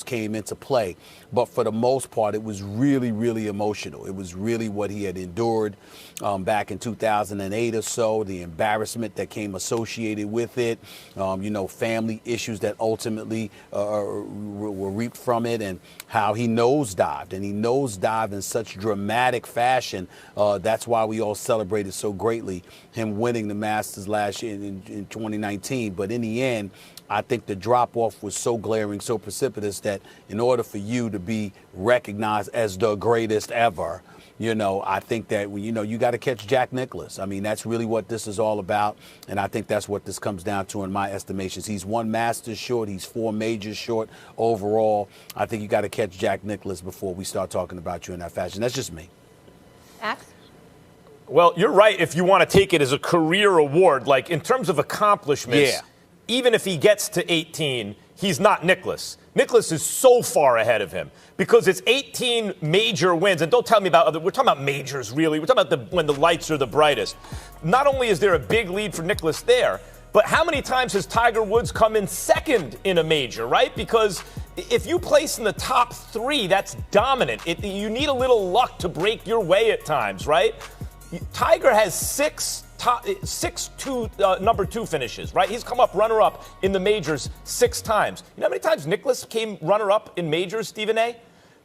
came into play. But for the most part, it was really, really emotional. It was really what he had endured back in 2008 or so, the embarrassment that came associated with it, family issues that ultimately were reaped from it, and how he nosedived. And he nosedived in such dramatic fashion. That's why we all celebrated so greatly him winning the Masters last year in 2019. But in the end, I think the drop-off was so glaring, so precipitous that in order for you to be recognized as the greatest ever, I think that, you got to catch Jack Nicklaus. I mean, that's really what this is all about, and I think that's what this comes down to in my estimations. He's one Masters short. He's 4 majors short overall. I think you got to catch Jack Nicklaus before we start talking about you in that fashion. That's just me. Max? Well, you're right if you want to take it as a career award. Like, in terms of accomplishments, yeah. Even if he gets to 18, he's not Nicklaus. Nicklaus is so far ahead of him because it's 18 major wins. And don't tell me about we're talking about majors, really. We're talking about when the lights are the brightest. Not only is there a big lead for Nicklaus there, but how many times has Tiger Woods come in second in a major, right? Because if you place in the top 3, that's dominant. You need a little luck to break your way at times, right? Tiger has 6 number 2 finishes, right? He's come up runner-up in the majors 6 times. You know how many times Nicklaus came runner-up in majors, Stephen A?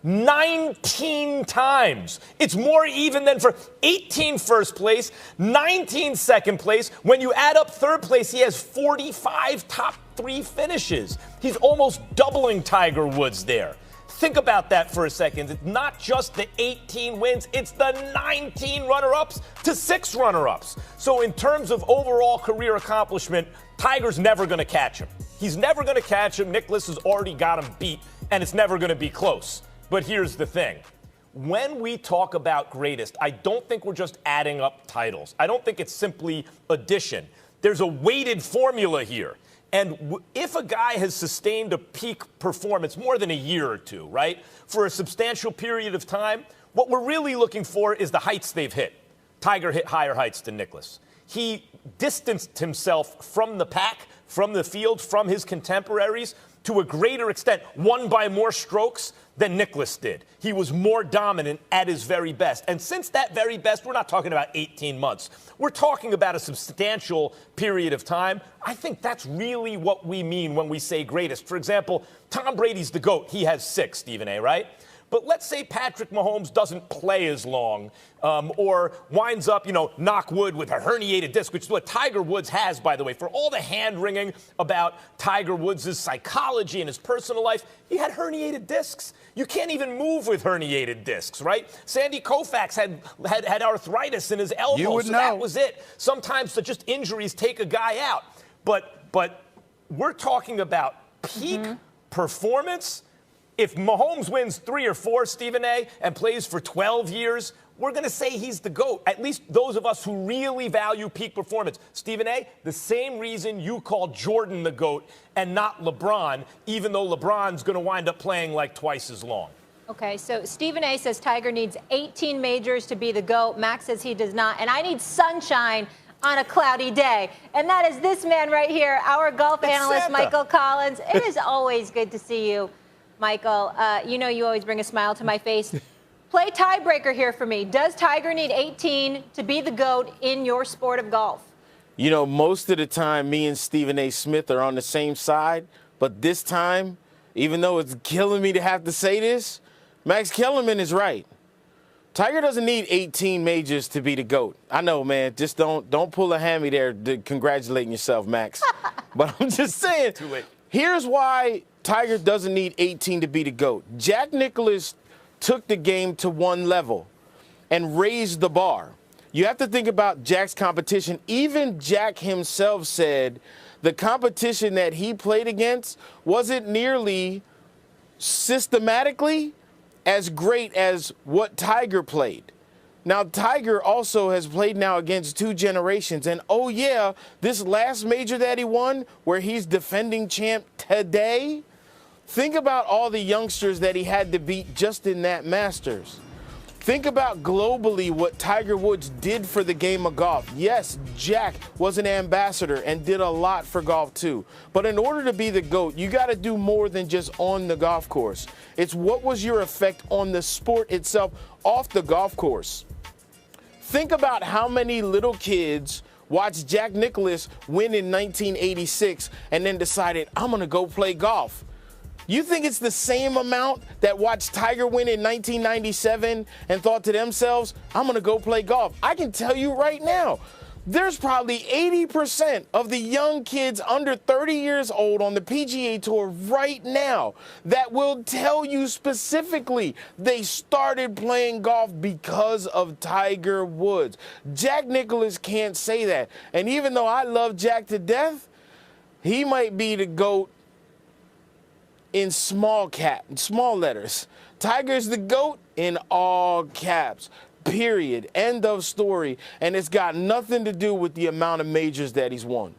19 times. It's more even than for 18 first place, 19 second place. When you add up third place, he has 45 top 3 finishes. He's almost doubling Tiger Woods there. Think about that for a second. It's not just the 18 wins, it's the 19 runner-ups to 6 runner-ups. So in terms of overall career accomplishment, Tiger's never going to catch him. He's never going to catch him. Nicklaus has already got him beat, and it's never going to be close. But here's the thing. When we talk about greatest, I don't think we're just adding up titles. I don't think it's simply addition. There's a weighted formula here. And if a guy has sustained a peak performance more than a year or two, right, for a substantial period of time, what we're really looking for is the heights they've hit. Tiger hit higher heights than Nicklaus. He distanced himself from the pack, from the field, from his contemporaries to a greater extent, won by more strokes than Nicklaus did. He was more dominant at his very best. And since that very best, we're not talking about 18 months. We're talking about a substantial period of time. I think that's really what we mean when we say greatest. For example, Tom Brady's the GOAT. He has 6, Stephen A., right? But let's say Patrick Mahomes doesn't play as long or winds up, knock wood, with a herniated disc, which is what Tiger Woods has, by the way. For all the hand-wringing about Tiger Woods' psychology and his personal life, he had herniated discs. You can't even move with herniated discs, right? Sandy Koufax had arthritis in his elbow, you would so know. that was it. Sometimes just injuries take a guy out. But we're talking about peak performance. If Mahomes wins 3 or 4, Stephen A., and plays for 12 years, we're going to say he's the GOAT, at least those of us who really value peak performance. Stephen A., the same reason you call Jordan the GOAT and not LeBron, even though LeBron's going to wind up playing like twice as long. Okay, so Stephen A. says Tiger needs 18 majors to be the GOAT. Max says he does not. And I need sunshine on a cloudy day. And that is this man right here, our golf analyst, Michael Collins. It is always good to see you, Michael. You always bring a smile to my face. Play tiebreaker here for me. Does Tiger need 18 to be the GOAT in your sport of golf? Most of the time, me and Stephen A. Smith are on the same side. But this time, even though it's killing me to have to say this, Max Kellerman is right. Tiger doesn't need 18 majors to be the GOAT. I know, man. Just don't pull a hammy there congratulating yourself, Max. But I'm just saying, Too late. Here's why Tiger doesn't need 18 to be the GOAT. Jack Nicklaus took the game to one level and raised the bar. You have to think about Jack's competition. Even Jack himself said the competition that he played against wasn't nearly systematically as great as what Tiger played. Now, Tiger also has played now against 2 generations. And, oh, yeah, this last major that he won, where he's defending champ today, think about all the youngsters that he had to beat just in that Masters. Think about globally what Tiger Woods did for the game of golf. Yes, Jack was an ambassador and did a lot for golf too. But in order to be the GOAT, you got to do more than just on the golf course. It's what was your effect on the sport itself off the golf course. Think about how many little kids watched Jack Nicklaus win in 1986 and then decided, I'm going to go play golf. You think it's the same amount that watched Tiger win in 1997 and thought to themselves, I'm going to go play golf? I can tell you right now, there's probably 80% of the young kids under 30 years old on the PGA Tour right now that will tell you specifically they started playing golf because of Tiger Woods. Jack Nicklaus can't say that. And even though I love Jack to death, he might be the GOAT in small letters. Tiger's the GOAT in all caps. Period. End of story. And it's got nothing to do with the amount of majors that he's won.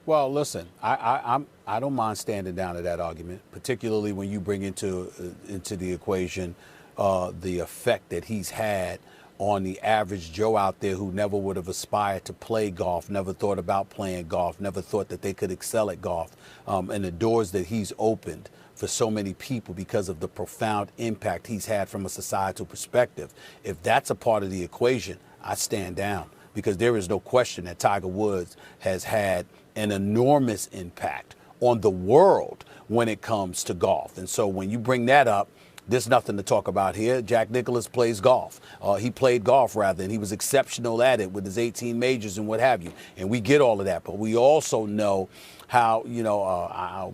Well, listen, I don't mind standing down to that argument, particularly when you bring into the equation the effect that he's had on the average Joe out there who never would have aspired to play golf, never thought about playing golf, never thought that they could excel at golf, and the doors that he's opened for so many people because of the profound impact he's had from a societal perspective. If that's a part of the equation, I stand down, because there is no question that Tiger Woods has had an enormous impact on the world when it comes to golf. And so when you bring that up, there's nothing to talk about here. Jack Nicklaus plays golf. He played golf, rather, and he was exceptional at it with his 18 majors and what have you. And we get all of that. But we also know how,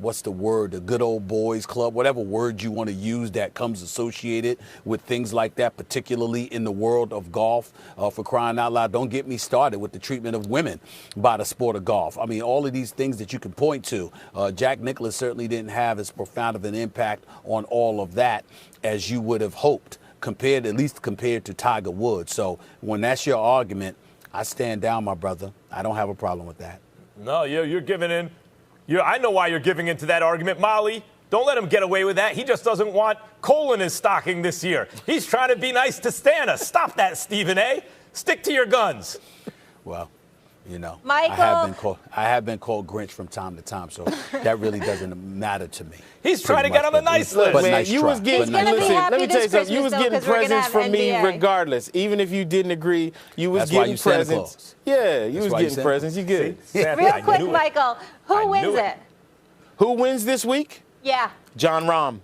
what's the word, the good old boys club, whatever word you want to use that comes associated with things like that, particularly in the world of golf, for crying out loud. Don't get me started with the treatment of women by the sport of golf. I mean, all of these things that you can point to, Jack Nicklaus certainly didn't have as profound of an impact on all of that as you would have hoped, at least compared to Tiger Woods. So when that's your argument, I stand down, my brother. I don't have a problem with that. No, you're giving in. I know why you're giving into that argument, Molly. Don't let him get away with that. He just doesn't want coal in his stocking this year. He's trying to be nice to Stana. Stop that, Stephen A. Stick to your guns. Well, Michael, I have been called Grinch from time to time, so that really doesn't matter to me. He's trying to get on the nice list. Look, man, nice you try. was getting, He's gonna be listen, happy let me tell you this something. You was Christmas, getting though, 'cause we're gonna presents have from me NBA. regardless. Even if you didn't agree, you was That's why getting you Santa presents. Claus. Yeah, you That's was why you getting Santa presents. You good. real quick, Michael, who wins it? Who wins this week? Yeah. Jon Rahm.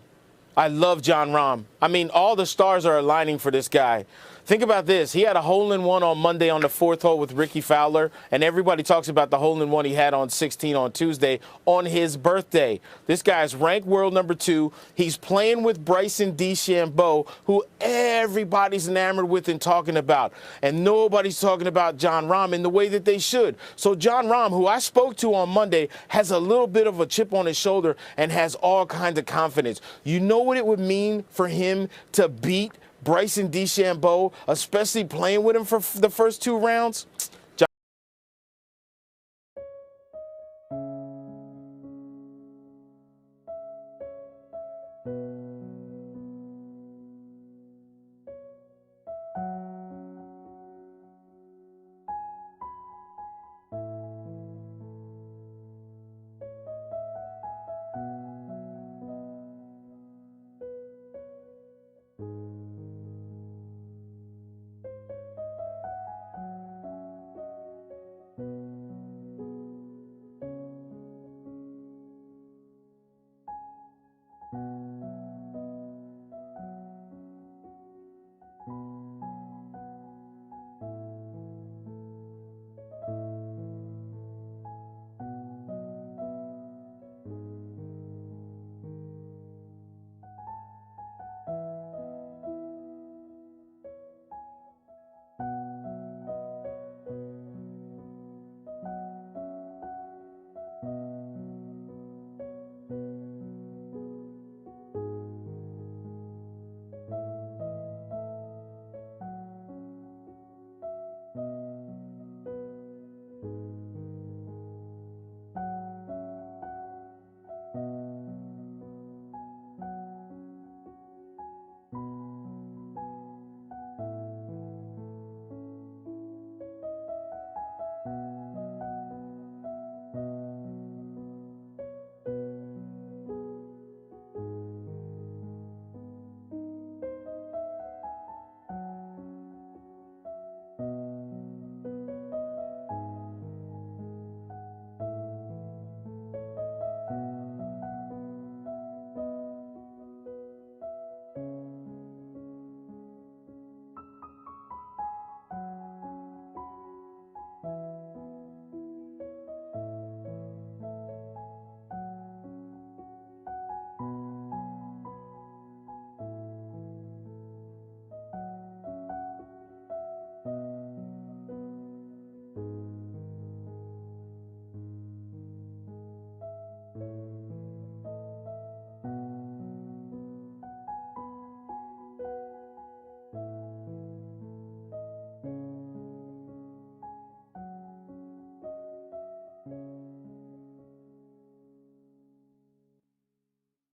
I love Jon Rahm. I mean, all the stars are aligning for this guy. Think about this. He had a hole-in-one on Monday on the 4th hole with Ricky Fowler, and everybody talks about the hole-in-one he had on 16 on Tuesday on his birthday. This guy's ranked world number 2. He's playing with Bryson DeChambeau, who everybody's enamored with and talking about, and nobody's talking about Jon Rahm in the way that they should. So Jon Rahm, who I spoke to on Monday, has a little bit of a chip on his shoulder and has all kinds of confidence. You know what it would mean for him to beat Bryson DeChambeau, especially playing with him for the first 2 rounds?